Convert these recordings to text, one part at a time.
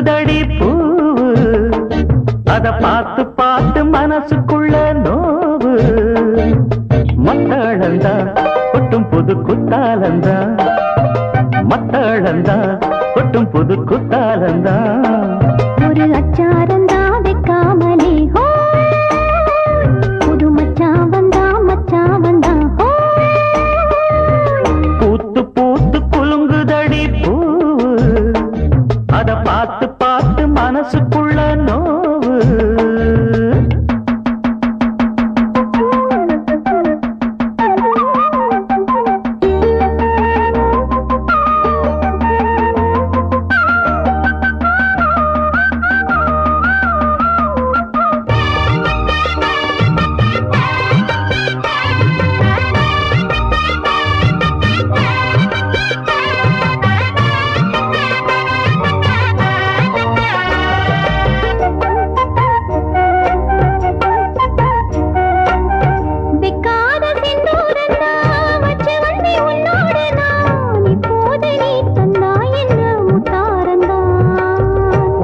குலுங்குதடி பூவு அத பார்த்து பார்த்து மனசுக்குள்ள நோவு மத்தளந்தா கொட்டும் புது குத்தாலந்தா மத்தளந்தா கொட்டும் புது குத்தாலந்தா ஒரு அச்சாரந்தா வைக்காமலே ஹோ புது மச்சான் வந்தா ஹோ பூத்து பூத்து குலுங்குதடி பூவு அத பார்த்து பார்த்து மனசுக்குள்ள நோவு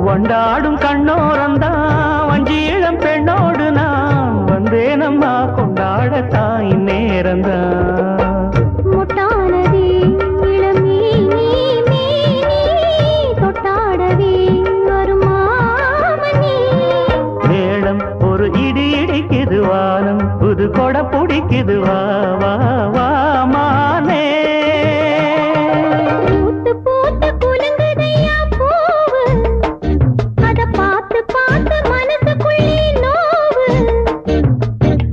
கொண்டாடும் கண்ணோரந்தா வஞ்சி இளம் பெண்ணோடு நான் வந்தேனம்மா கொண்டாடத்தான் இந்நேரந்தா முட்டானதே இளமே நீ தொட்டாடவே வருமாமணி மேளம் ஒரு இடி இடிக்குது வானம் புது கொடை பிடிக்குது வா வா வா மானே பூத்து பூத்து குலுங்குதையா பூவு அத பார்த்து பார்த்து மனசுக்குள்ளே நோவு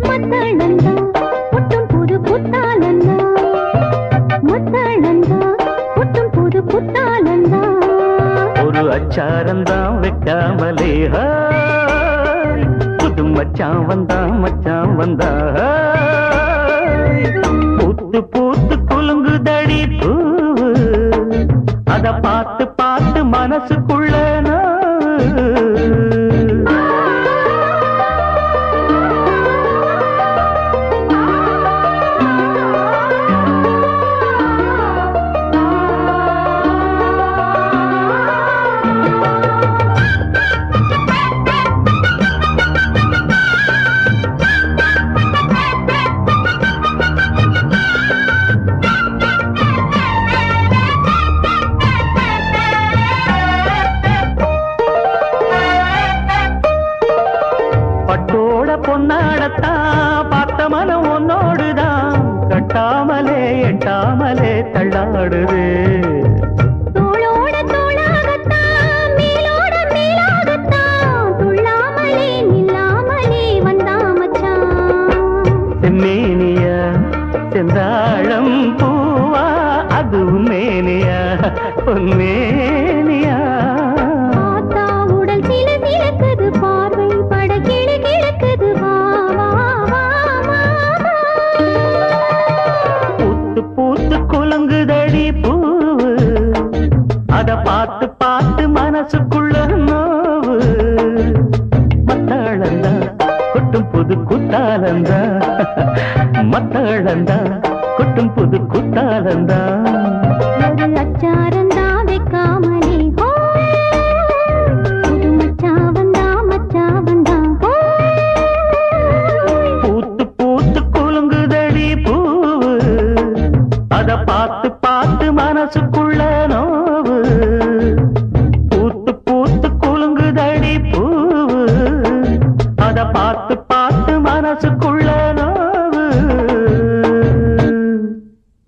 மத்தளந்தா ஒட்டும் புது புத்தாலந்தா மத்தளந்தா ஒட்டும் புது புத்தாலந்தா ஒரு அச்சாரந்தான் வைக்காமலே புது மச்சான் வந்தா பூத்து பூத்து குலுங்குதடி பூவு அத பார்த்து பார்த்து மனசுக்குள்ள பட்டோட பொன்னாடத்தான் பார்த்த மனம் உன்னோடுதான் கட்டாமலே எட்டாமலே தள்ளாடுது தோளோட தோளாகத்தான் மேலோட மேலாகத்தான் துள்ளாமலே நில்லாமலே வந்தா மச்சான் செம்மேனியா செந்தாழம் பூவா அது உன்மேனியா உன்மேனியா ஆத்தா உடல் சில சிலக்குது பார்வை பட கிளு கிழக்குது வா வா வா மாமா பூத்து பூத்து குலுங்குதடி பூவு அத பார்த்து பார்த்து மனசுக்குள்ள நோவு மத்தளந்தா கொட்டும் புது குத்தாலந்தா மத்தளந்தா கொட்டும் புது குத்தாலந்தா ஒரு அச்சாரந்தா வைக்காம